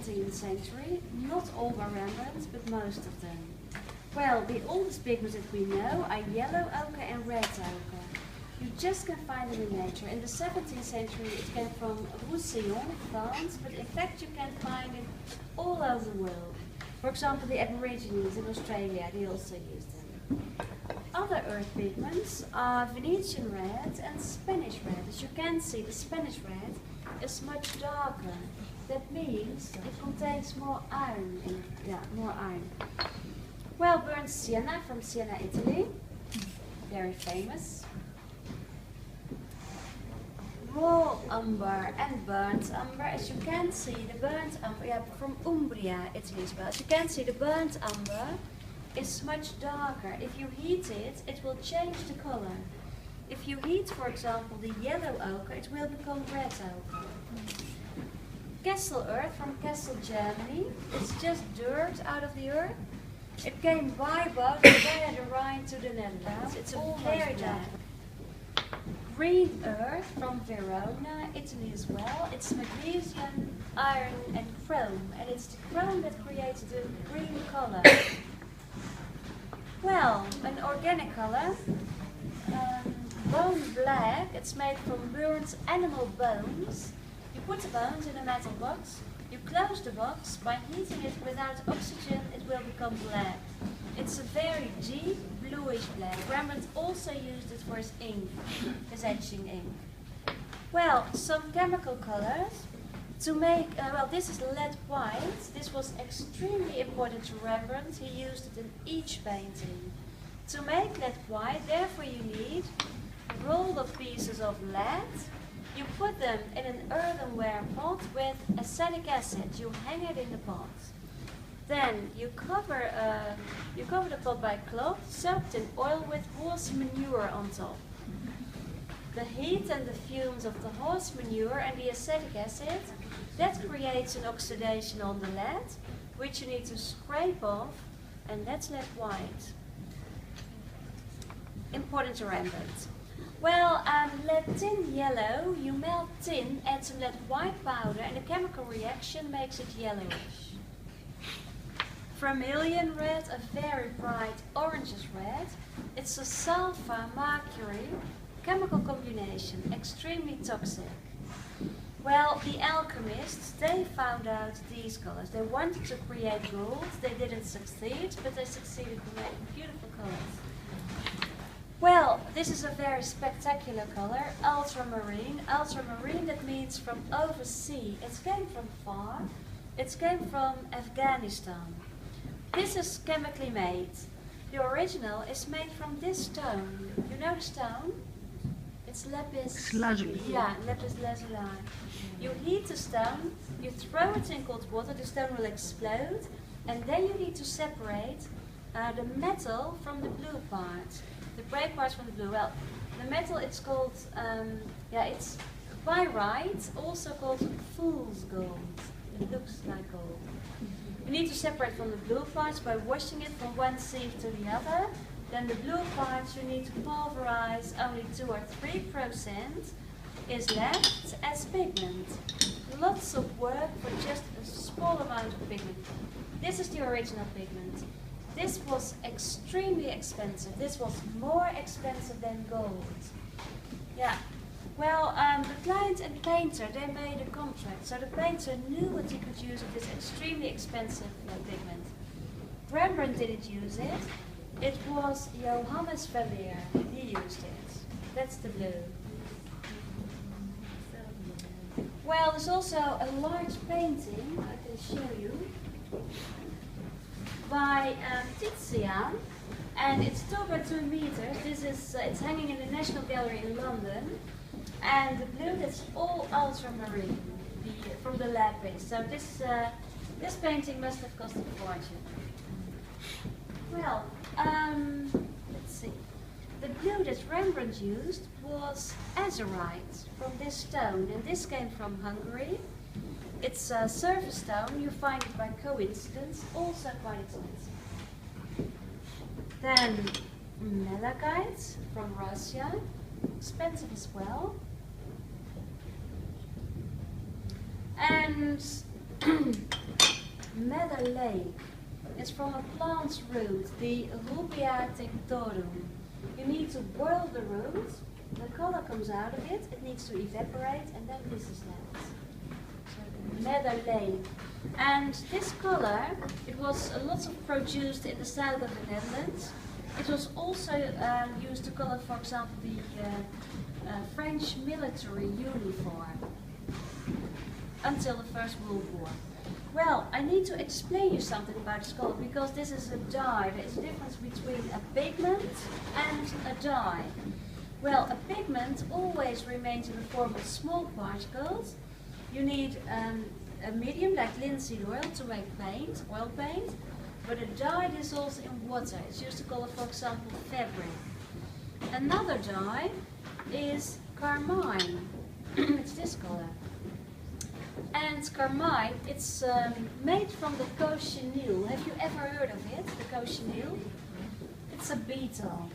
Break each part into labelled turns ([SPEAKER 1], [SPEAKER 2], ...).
[SPEAKER 1] 17th century, not all by Rembrandt, but most of them. Well, the oldest pigments that we know are yellow ochre and red ochre. You just can find them in nature. In the 17th century it came from Roussillon, France, but in fact you can find it all over the world. For example, the Aborigines in Australia, they also use them. Other earth pigments are Venetian red and Spanish red. As you can see, the Spanish red is much darker. That means it contains more iron in it. Yeah, more iron. Well, burnt sienna from Siena, Italy. Very famous. Raw umber and burnt umber. As you can see, the burnt umber, yeah, from Umbria, Italy as well. As you can see, the burnt umber is much darker. If you heat it, it will change the color. If you heat, for example, the yellow ochre, it will become red ochre. Kessel earth from Kessel, Germany. It's just dirt out of the earth. It came by boat via the Rhine to the Netherlands. It's a very dark. Green earth from Verona, Italy as well. It's magnesium, iron and chrome. And it's the chrome that creates the green color. Well, an organic color. Bone black. It's made from burnt animal bones. You put the bones in a metal box. You close the box. By heating it without oxygen, it will become black. It's a very deep bluish black. Rembrandt also used it for his ink, his etching ink. Well, some chemical colors. To make, well, this is lead white. This was extremely important to Rembrandt. He used it in each painting. To make lead white, therefore you need rolled up pieces of lead. You put them in an earthenware pot with acetic acid. You hang it in the pot. Then you cover the pot by cloth soaked in oil with horse manure on top. The heat and the fumes of the horse manure and the acetic acid, that creates an oxidation on the lead, which you need to scrape off, and that's lead white. Important to Rembrandt. Well, lead tin yellow, you melt tin, add some lead white powder, and a chemical reaction makes it yellowish. Vermilion red, a very bright orangish red. It's a sulfur mercury chemical combination, extremely toxic. Well, the alchemists, they found out these colors. They wanted to create gold, they didn't succeed, but they succeeded in making beautiful colors. Well, this is a very spectacular color, ultramarine. Ultramarine, that means from overseas. It came from far. It came from Afghanistan. This is chemically made. The original is made from this stone. You know the stone? It's lapis lazuli. Yeah, lapis lazuli. You heat the stone, you throw it in cold water, the stone will explode, and then you need to separate the metal from the blue part. The grey parts from the blue. Well, the metal, it's called, it's pyrite, also called fool's gold. It looks like gold. You need to separate from the blue parts by washing it from one sieve to the other. Then the blue parts you need to pulverize. Only 2 or 3% is left as pigment. Lots of work for just a small amount of pigment. This is the original pigment. This was extremely expensive. This was more expensive than gold. Yeah. Well, the client and painter, they made a contract. So the painter knew what he could use of this extremely expensive pigment. Rembrandt didn't use it. It was Johannes Vermeer. He used it. That's the blue. Well, there's also a large painting, I can show you, by Titian, and it's 2 by 2 meters. This is it's hanging in the National Gallery in London, and the blue, that's all ultramarine from the lapis. So this painting must have cost a fortune. Well, let's see. The blue that Rembrandt used was azurite from this stone, and this came from Hungary. It's a surface stone, you find it by coincidence, also quite expensive. Then malachite from Russia, expensive as well. And meadow lake. It's from a plant's root, the Rubia tinctorum. You need to boil the root, the color comes out of it, it needs to evaporate, and then this is left. So the meadow lake. And this color, it was a lot of produced in the south of the Netherlands. It was also used to color, for example, the French military uniform until the First World War. Well, I need to explain you something about this color because this is a dye. There is a difference between a pigment and a dye. Well, a pigment always remains in the form of small particles. You need a medium like linseed oil to make paint, oil paint, but a dye dissolves in water. It's used to color, for example, fabric. Another dye is carmine. It's this color. And carmine, it's made from the cochineal. Have you ever heard of it, the cochineal? It's a beetle.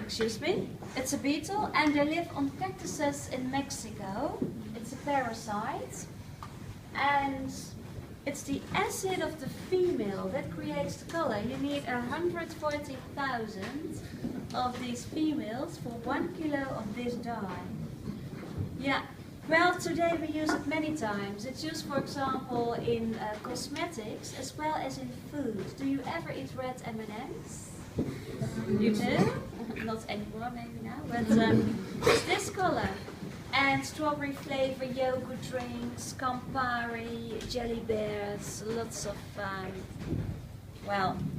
[SPEAKER 1] Excuse me. It's a beetle and they live on cactuses in Mexico. It's a parasite. And it's the acid of the female that creates the color. You need 140,000 of these females for 1 kilo of this dye. Yeah. Well, today we use it many times. It's used, for example, in cosmetics as well as in food. Do you ever eat red M&Ms? You do? Not anymore, maybe now. But it's this color. And strawberry flavor yogurt drinks, Campari, jelly bears, lots of,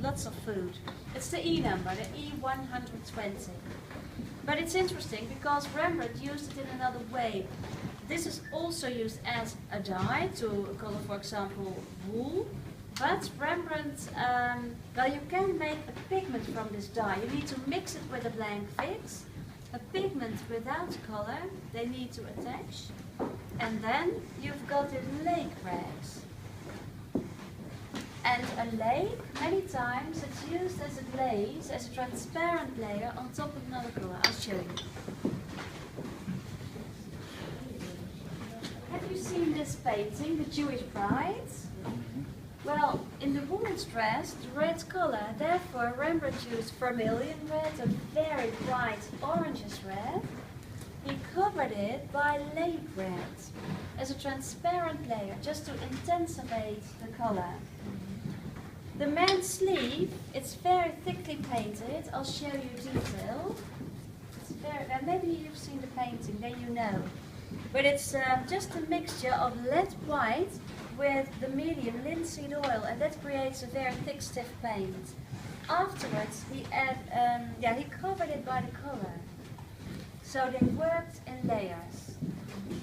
[SPEAKER 1] lots of food. It's the E number, the E120. But it's interesting because Rembrandt used it in another way. This is also used as a dye to color, for example, wool. But Rembrandt, well, you can make a pigment from this dye. You need to mix it with a blank fix. A pigment without color, they need to attach. And then you've got the lake rags. And a lake, many times, it's used as a glaze, as a transparent layer on top of another color. I'll show you. Have you seen this painting, the Jewish Bride? Well, in the woman's dress, the red color, therefore Rembrandt used vermilion red, a very bright orangish red. He covered it by lake red as a transparent layer, just to intensify the color. The man's sleeve, it's very thickly painted. I'll show you detail. It's very, maybe you've seen the painting, then you know. But it's just a mixture of lead white with the medium linseed oil, and that creates a very thick, stiff paint. Afterwards, he covered it by the color. So they worked in layers.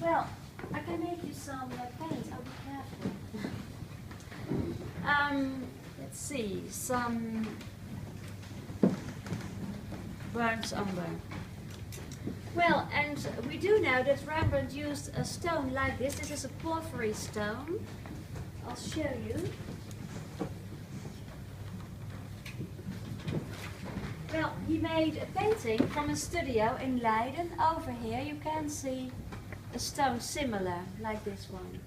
[SPEAKER 1] Well, I can make you some paint. I'll be careful. Let's see, some burnt umber. Well, and we do know that Rembrandt used a stone like this. This is a porphyry stone. I'll show you. Well, he made a painting from a studio in Leiden. Over here you can see a stone similar, like this one.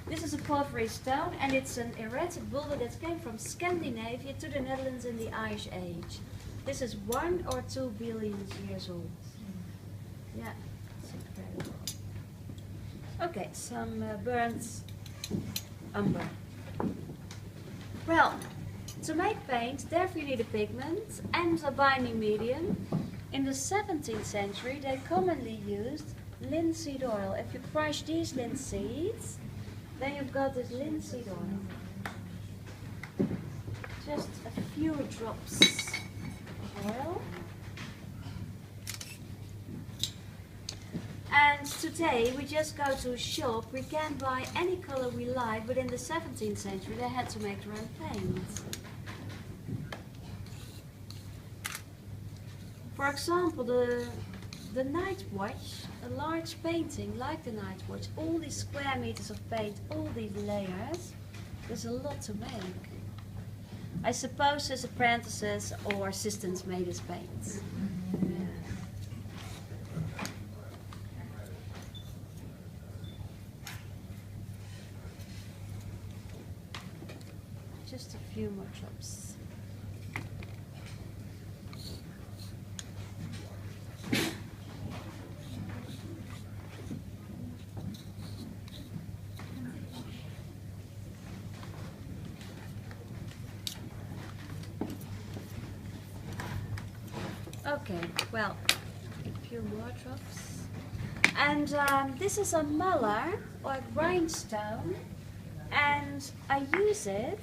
[SPEAKER 1] This is a porphyry stone, and it's an erratic boulder that came from Scandinavia to the Netherlands in the Ice Age. This is 1 or 2 billion years old. Yeah, it's incredible. Okay, some burnt umber. Well, to make paint, therefore you need a pigment and a binding medium. In the 17th century, they commonly used linseed oil. If you crush these linseeds, then you've got this linseed oil. Just a few drops of oil. And today we just go to a shop, we can buy any color we like, but in the 17th century they had to make their own paint. For example, the Night Watch, a large painting like the Night Watch, all these square meters of paint, all these layers, there's a lot to make. I suppose his apprentices or assistants made his paints. Just a few more drops. Okay, well, a few more drops. And this is a muller or a grindstone, and I use it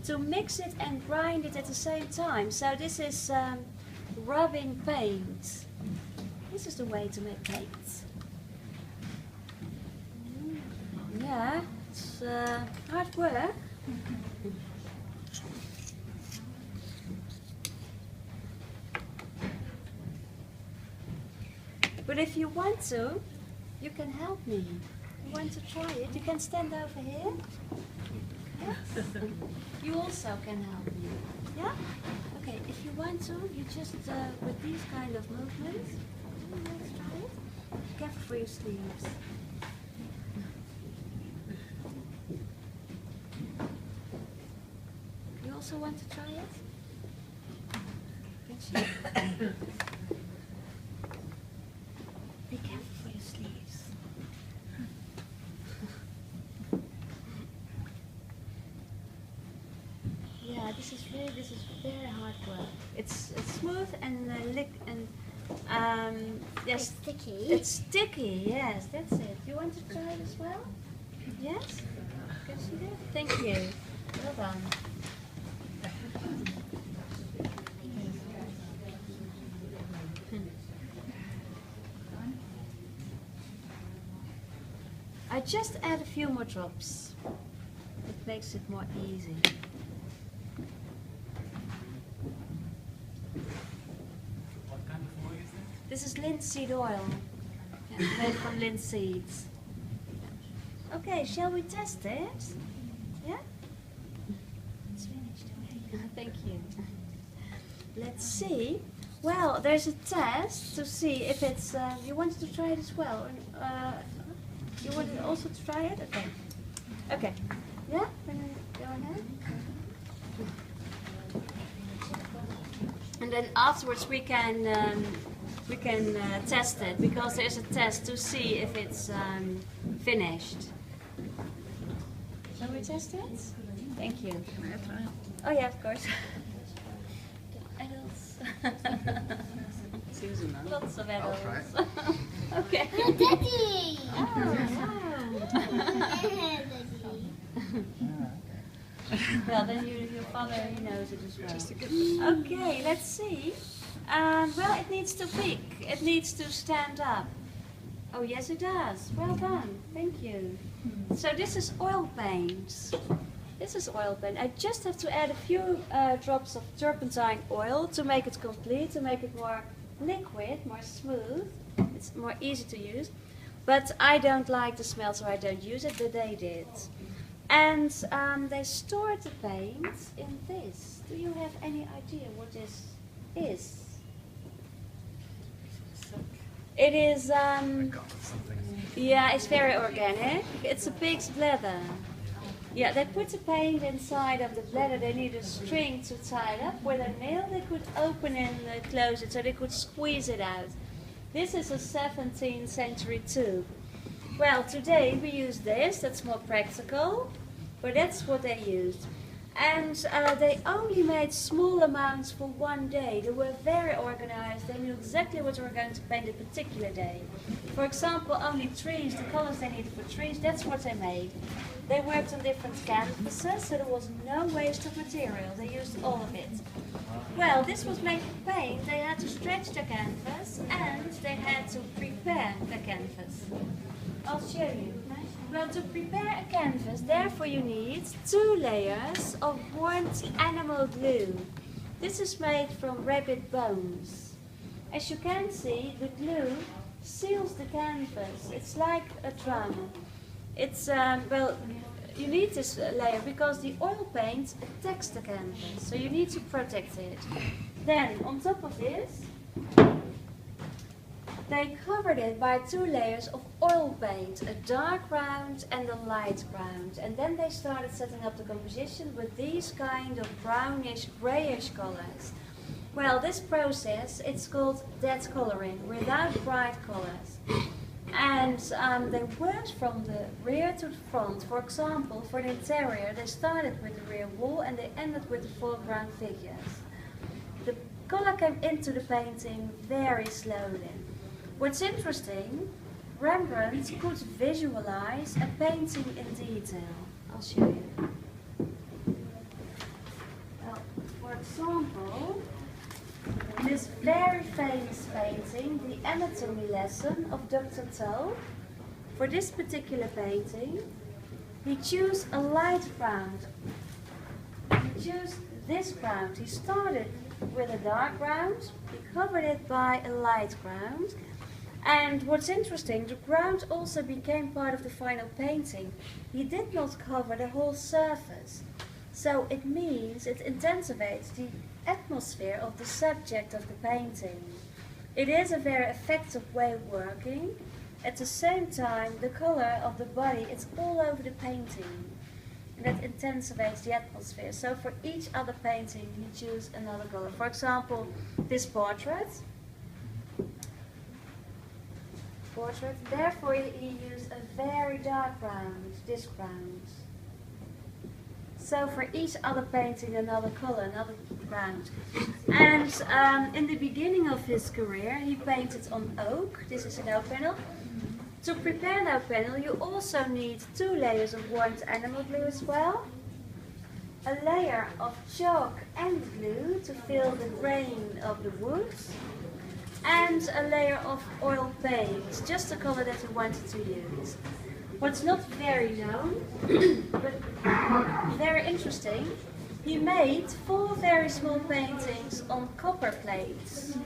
[SPEAKER 1] to mix it and grind it at the same time. So this is rubbing paint. This is the way to make paint. Yeah, it's hard work. But if you want to, you can help me. You want to try it? You can stand over here. Yes. You also can help me. Yeah? Okay, if you want to, you just, with these kind of movements, let's try it. Careful for your sleeves. You also want to try it? Be careful for your sleeves. Yeah, this is very hard work. It's smooth and yes,
[SPEAKER 2] It's sticky.
[SPEAKER 1] It's sticky. Yes, that's it. You want to try it as well? Yes. Can you see that? Thank you. Well done. I just add a few more drops. It makes it more easy.
[SPEAKER 3] What kind of oil is this?
[SPEAKER 1] This is linseed oil, yeah, made from linseeds. Okay, shall we test it? Yeah? It's finished. Okay. Thank you. Let's see. Well, there's a test to see if it's. You wanted to try it as well? You wanted also to try it? Okay. Okay. Yeah? Go ahead. And then afterwards we can test it, because there's a test to see if it's finished. Shall we test it? Thank you.
[SPEAKER 3] Can I try it?
[SPEAKER 1] Oh yeah, of course. Adults.
[SPEAKER 3] Susan, huh?
[SPEAKER 1] Lots of adults.
[SPEAKER 3] try.
[SPEAKER 1] Okay.
[SPEAKER 2] Daddy!
[SPEAKER 1] Well, then your father, he knows it as well. Okay, let's see. Well, it needs to peak. It needs to stand up. Oh, yes, it does. Well done. Thank you. So this is oil paint. This is oil paint. I just have to add a few drops of turpentine oil to make it complete, to make it more liquid, more smooth. It's more easy to use. But I don't like the smell, so I don't use it, but they did. And they stored the paint in this. Do you have any idea what this is? It is, yeah, it's very organic. It's a pig's bladder. Yeah, they put the paint inside of the bladder. They need a string to tie it up. With a nail they could open and close it, so they could squeeze it out. This is a 17th century tube. Well, today we use this, that's more practical, but that's what they used. And they only made small amounts for one day. They were very organized. They knew exactly what they were going to paint a particular day. For example, only trees, the colors they needed for trees, that's what they made. They worked on different canvases, so there was no waste of material. They used all of it. Well, this was made of paint. They had to stretch the canvas and they had to prepare the canvas. I'll show you. Well, to prepare a canvas, therefore you need 2 layers of warmed animal glue. This is made from rabbit bones. As you can see, the glue seals the canvas. It's like a drum. It's, well, you need this layer because the oil paint attacks the canvas, so you need to protect it. Then, on top of this, they covered it by 2 layers of oil paint, a dark ground and a light ground. And then they started setting up the composition with these kind of brownish, grayish colors. Well, this process, it's called dead coloring, without bright colors. And they worked from the rear to the front. For example, for the interior, they started with the rear wall and they ended with the foreground figures. The color came into the painting very slowly. What's interesting, Rembrandt could visualize a painting in detail. I'll show you. Well, for example, this very famous painting, The Anatomy Lesson of Dr. Toe. For this particular painting, he chose a light ground. He chose this ground. He started with a dark ground, he covered it by a light ground. And what's interesting, the ground also became part of the final painting. He did not cover the whole surface. So it means it intensifies the atmosphere of the subject of the painting. It is a very effective way of working. At the same time, the color of the body, it's all over the painting. And that intensifies the atmosphere. So for each other painting, he chose another color. For example, this portrait. Therefore, he used a very dark ground, this ground. So for each other painting, another color, another ground. And in the beginning of his career, he painted on oak. This is an oak panel. To prepare an oak panel, you also need 2 layers of warmed animal glue as well. A layer of chalk and glue to fill the grain of the wood. And a layer of oil paint, just the color that he wanted to use. What's not very known, but very interesting, he made 4 very small paintings on copper plates.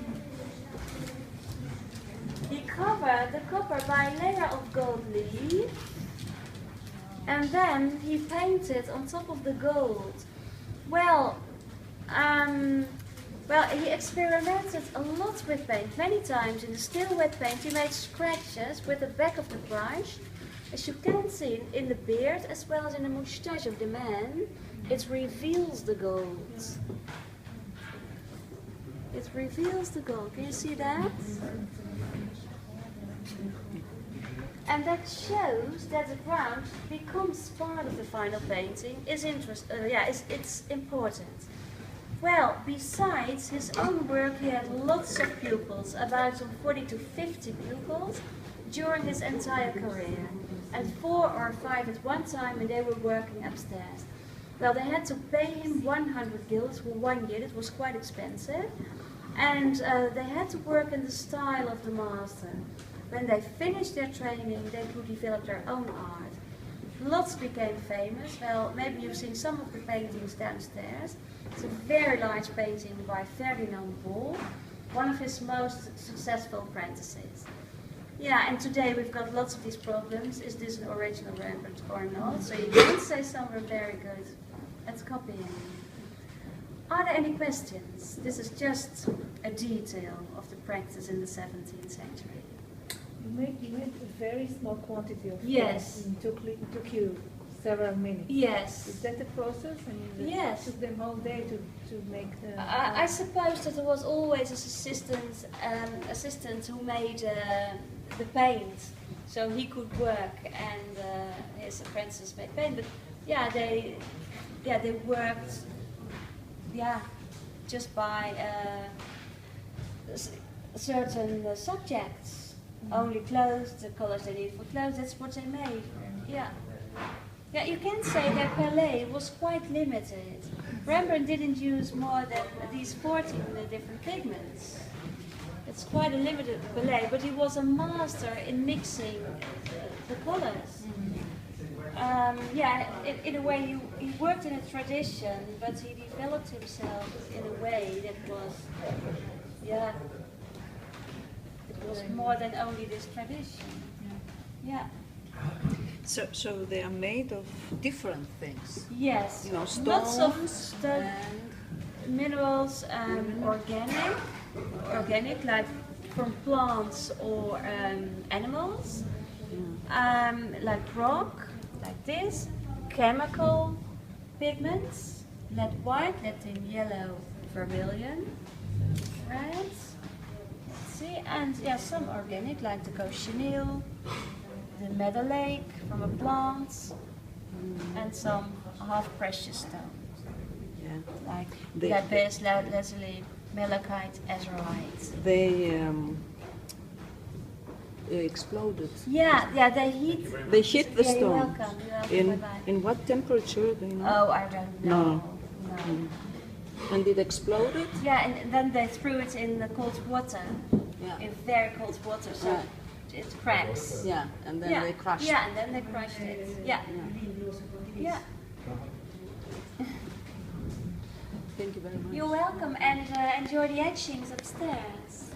[SPEAKER 1] He covered the copper by a layer of gold leaf, and then he painted on top of the gold. Well, he experimented a lot with paint. Many times in the still wet paint he made scratches with the back of the brush. As you can see in the beard as well as in the moustache of the man, it reveals the gold. It reveals the gold. Can you see that? And that shows that the ground becomes part of the final painting. It's important. Well, besides his own work, he had lots of pupils, about 40 to 50 pupils, during his entire career. And 4 or 5 at one time, and they were working upstairs. Well, they had to pay him 100 guilders for 1 year. It was quite expensive. And they had to work in the style of the master. When they finished their training, they could develop their own art. Lots became famous. Well, maybe you've seen some of the paintings downstairs. It's a very large painting by Ferdinand Bol, one of his most successful apprentices. Yeah, and today we've got lots of these problems. Is this an original Rembrandt or not? So you can say some were very good at copying. Are there any questions? This is just a detail of the practice in the 17th century.
[SPEAKER 2] You made a very small quantity of
[SPEAKER 1] yes.
[SPEAKER 2] It took you several minutes.
[SPEAKER 1] Yes.
[SPEAKER 2] Is that the process? And
[SPEAKER 1] yes.
[SPEAKER 2] It took them all day to make the...
[SPEAKER 1] I suppose that there was always an assistant who made the paint, so he could work, and his apprentices made paint. But yeah, they worked, just by certain subjects. Only clothes, the colors they need for clothes, that's what they made. Yeah. Yeah, you can say their palette was quite limited. Rembrandt didn't use more than these 14 different pigments. It's quite a limited palette, but he was a master in mixing the colors. In a way he worked in a tradition, but he developed himself in a way that was, it was more than only this tradition. Yeah.
[SPEAKER 4] So they are made of different things.
[SPEAKER 1] Yes.
[SPEAKER 4] You know, stones,
[SPEAKER 1] lots of stuff, minerals, organic, like from plants or animals. like rock, like this, chemical pigments, lead white, lead yellow, vermilion, red. Let's see, and yeah, some organic like the cochineal, the meadow lake from a plant, and some half precious stones
[SPEAKER 4] Yeah.
[SPEAKER 1] like
[SPEAKER 4] They-
[SPEAKER 1] lapis lazuli, malachite, azurite.
[SPEAKER 4] They exploded.
[SPEAKER 1] Yeah, they heat.
[SPEAKER 4] They hit the
[SPEAKER 1] Yeah, you're
[SPEAKER 4] stone.
[SPEAKER 1] welcome. You're welcome. Bye-bye.
[SPEAKER 4] In what temperature? Do you know?
[SPEAKER 1] Oh, I don't know. No.
[SPEAKER 4] And it exploded?
[SPEAKER 1] Yeah, and then they threw it in the cold water,
[SPEAKER 4] Yeah.
[SPEAKER 1] in very cold water, so
[SPEAKER 4] Right.
[SPEAKER 1] it cracks.
[SPEAKER 4] Yeah, and then
[SPEAKER 1] yeah.
[SPEAKER 4] they crushed.
[SPEAKER 1] Yeah, and then they crushed it. Yeah. Yeah.
[SPEAKER 4] Thank you very much.
[SPEAKER 1] You're welcome, and enjoy the etchings upstairs.